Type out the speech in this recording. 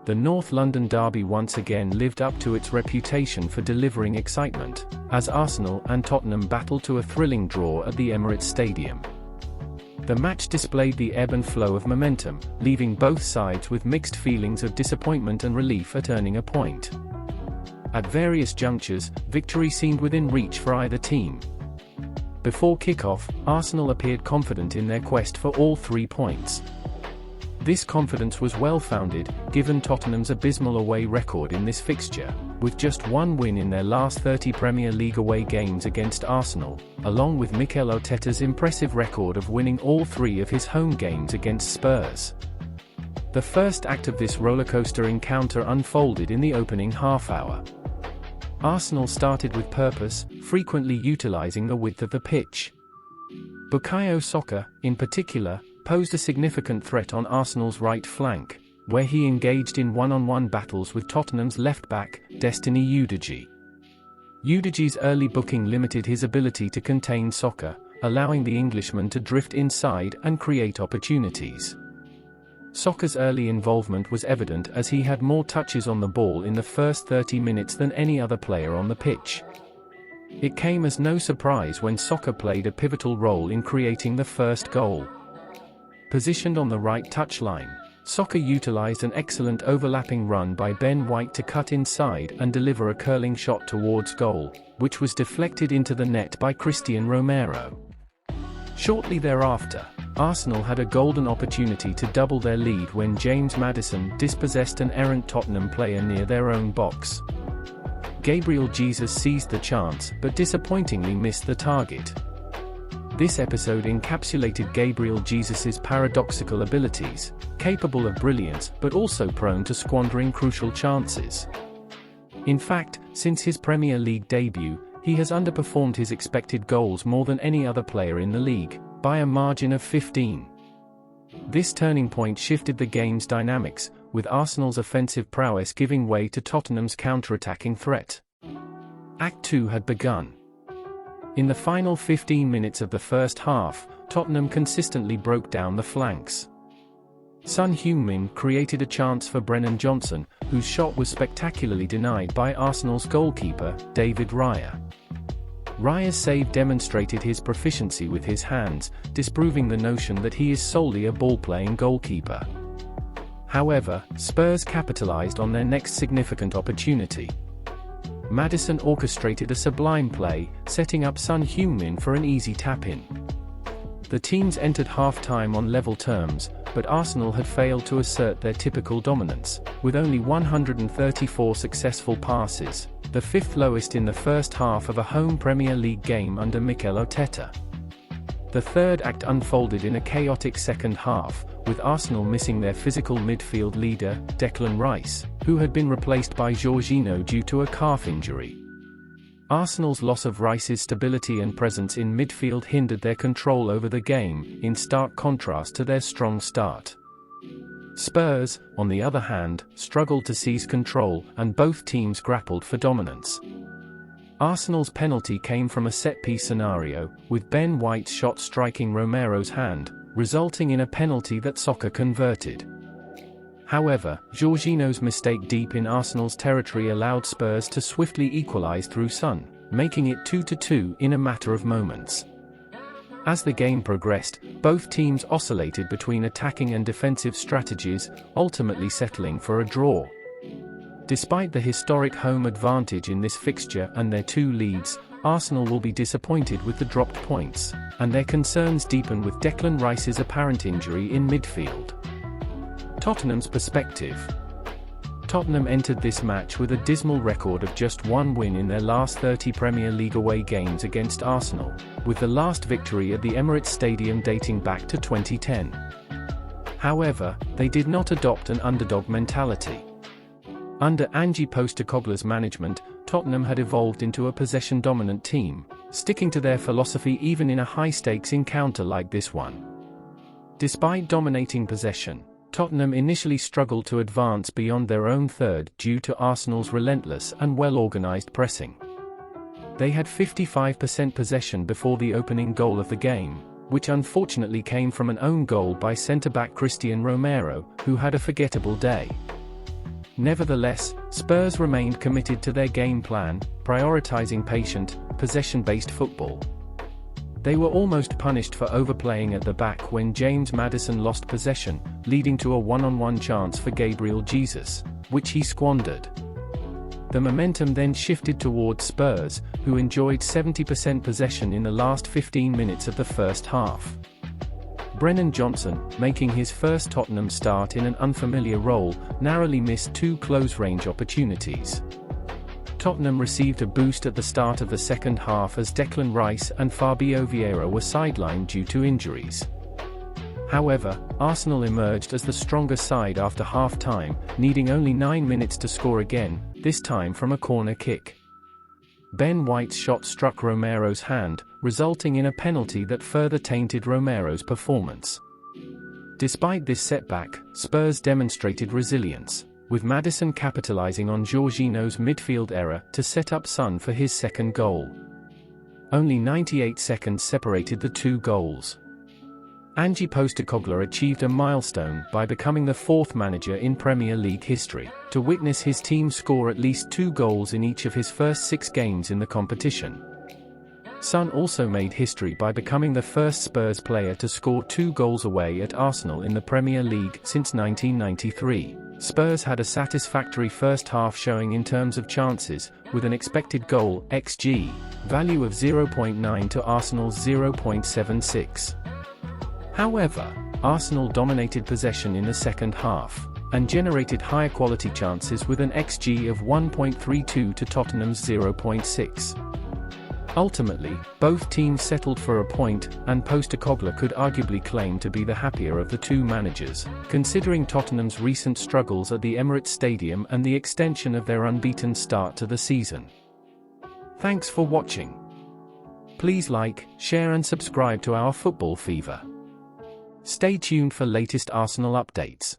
The North London derby once again lived up to its reputation for delivering excitement, as Arsenal and Tottenham battled to a thrilling draw at the Emirates Stadium. The match displayed the ebb and flow of momentum, leaving both sides with mixed feelings of disappointment and relief at earning a point. At various junctures, victory seemed within reach for either team. Before kick-off, Arsenal appeared confident in their quest for all 3 points. This confidence was well-founded, given Tottenham's abysmal away record in this fixture, with just 1 win in their last 30 Premier League away games against Arsenal, along with Mikel Arteta's impressive record of winning all 3 of his home games against Spurs. The first act of this rollercoaster encounter unfolded in the opening half-hour. Arsenal started with purpose, frequently utilising the width of the pitch. Bukayo Saka, in particular, posed a significant threat on Arsenal's right flank, where he engaged in one-on-one battles with Tottenham's left-back, Destiny Udogie. Udogie's early booking limited his ability to contain Saka, allowing the Englishman to drift inside and create opportunities. Saka's early involvement was evident as he had more touches on the ball in the first 30 minutes than any other player on the pitch. It came as no surprise when Saka played a pivotal role in creating the first goal. Positioned on the right touchline, Saka utilised an excellent overlapping run by Ben White to cut inside and deliver a curling shot towards goal, which was deflected into the net by Christian Romero. Shortly thereafter, Arsenal had a golden opportunity to double their lead when James Maddison dispossessed an errant Tottenham player near their own box. Gabriel Jesus seized the chance but disappointingly missed the target. This episode encapsulated Gabriel Jesus's paradoxical abilities, capable of brilliance but also prone to squandering crucial chances. In fact, since his Premier League debut, he has underperformed his expected goals more than any other player in the league, by a margin of 15. This turning point shifted the game's dynamics, with Arsenal's offensive prowess giving way to Tottenham's counter-attacking threat. Act 2 had begun. In the final 15 minutes of the first half, Tottenham consistently broke down the flanks. Son Heung-min created a chance for Brennan Johnson, whose shot was spectacularly denied by Arsenal's goalkeeper, David Raya. Raya's save demonstrated his proficiency with his hands, disproving the notion that he is solely a ball-playing goalkeeper. However, Spurs capitalized on their next significant opportunity. Maddison orchestrated a sublime play, setting up Son Heung-min for an easy tap-in. The teams entered half-time on level terms, but Arsenal had failed to assert their typical dominance, with only 134 successful passes, the 5th lowest in the first half of a home Premier League game under Mikel Arteta. The third act unfolded in a chaotic second half, with Arsenal missing their physical midfield leader, Declan Rice, who had been replaced by Jorginho due to a calf injury. Arsenal's loss of Rice's stability and presence in midfield hindered their control over the game, in stark contrast to their strong start. Spurs, on the other hand, struggled to seize control, and both teams grappled for dominance. Arsenal's penalty came from a set-piece scenario, with Ben White's shot striking Romero's hand, resulting in a penalty that Saka converted. However, Jorginho's mistake deep in Arsenal's territory allowed Spurs to swiftly equalise through Son, making it 2-2 in a matter of moments. As the game progressed, both teams oscillated between attacking and defensive strategies, ultimately settling for a draw. Despite the historic home advantage in this fixture and their 2 leads, Arsenal will be disappointed with the dropped points, and their concerns deepen with Declan Rice's apparent injury in midfield. Tottenham's perspective. Tottenham entered this match with a dismal record of just 1 win in their last 30 Premier League away games against Arsenal, with the last victory at the Emirates Stadium dating back to 2010. However, they did not adopt an underdog mentality. Under Ange Postecoglou's management, Tottenham had evolved into a possession-dominant team, sticking to their philosophy even in a high-stakes encounter like this one. Despite dominating possession, Tottenham initially struggled to advance beyond their own third due to Arsenal's relentless and well-organized pressing. They had 55% possession before the opening goal of the game, which unfortunately came from an own goal by centre-back Christian Romero, who had a forgettable day. Nevertheless, Spurs remained committed to their game plan, prioritizing patient, possession-based football. They were almost punished for overplaying at the back when James Maddison lost possession, leading to a one-on-one chance for Gabriel Jesus, which he squandered. The momentum then shifted towards Spurs, who enjoyed 70% possession in the last 15 minutes of the first half. Brennan Johnson, making his first Tottenham start in an unfamiliar role, narrowly missed two close-range opportunities. Tottenham received a boost at the start of the second half as Declan Rice and Fabio Vieira were sidelined due to injuries. However, Arsenal emerged as the stronger side after half-time, needing only 9 minutes to score again, this time from a corner kick. Ben White's shot struck Romero's hand, resulting in a penalty that further tainted Romero's performance. Despite this setback, Spurs demonstrated resilience, with Maddison capitalizing on Jorginho's midfield error to set up Son for his second goal. Only 98 seconds separated the two goals. Ange Postecoglou achieved a milestone by becoming the fourth manager in Premier League history to witness his team score at least 2 goals in each of his first 6 games in the competition. Son also made history by becoming the first Spurs player to score 2 goals away at Arsenal in the Premier League since 1993. Spurs had a satisfactory first half showing in terms of chances, with an expected goal (XG) value of 0.9 to Arsenal's 0.76. However, Arsenal dominated possession in the second half, and generated higher quality chances with an XG of 1.32 to Tottenham's 0.6. Ultimately, both teams settled for a point, and Postecoglou could arguably claim to be the happier of the two managers, considering Tottenham's recent struggles at the Emirates Stadium and the extension of their unbeaten start to the season. Thanks for watching. Please like, share and subscribe to our Football Fever. Stay tuned for latest Arsenal updates.